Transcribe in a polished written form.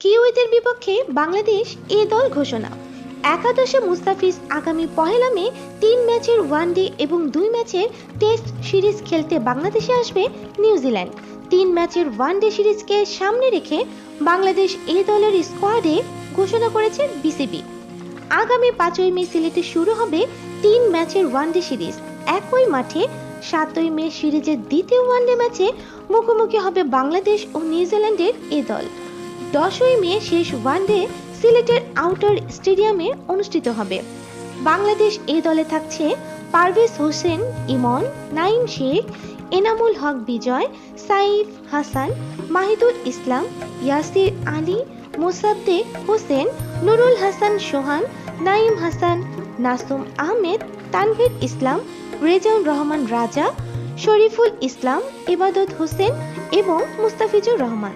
কিউইদের বিপক্ষে বাংলাদেশ এ দল ঘোষণা। একাদশে মুস্তাফিজ আগামী পহেলা মে ৩ ম্যাচের ওয়ানডে এবং ২ ম্যাচের টেস্ট সিরিজ খেলতে বাংলাদেশে আসবে নিউজিল্যান্ড। ৩ ম্যাচের ওয়ানডে সিরিজকে সামনে রেখে বাংলাদেশ এ দলের স্কোয়াডে ঘোষণা করেছে বিসিবি। আগামী ৫ই মে সিলেটে শুরু হবে ৩ ম্যাচের ওয়ানডে সিরিজ। একই মাঠে ৭ই মে সিরিজের দ্বিতীয় ওয়ানডে ম্যাচে মুখোমুখি হবে বাংলাদেশ ও নিউজিল্যান্ডের এ দল। ১০ই মে শেষ ওয়ানডে সিলেটের আউটার স্টেডিয়ামে অনুষ্ঠিত হবে। বাংলাদেশ এ দলে থাকছে পারভেজ হোসেন ইমন, নাইম শেখ, এনামুল হক বিজয়, সাইফ হাসান, মাহিদুল ইসলাম, ইয়াসির আলী, মোসাদ্দেক হোসেন, নুরুল হাসান সোহান, নাইম হাসান, নাসুম আহমেদ, তানভীর ইসলাম, রেজাউল রহমান রাজা, শরীফুল ইসলাম, ইবাদত হোসেন এবং মুস্তাফিজুর রহমান।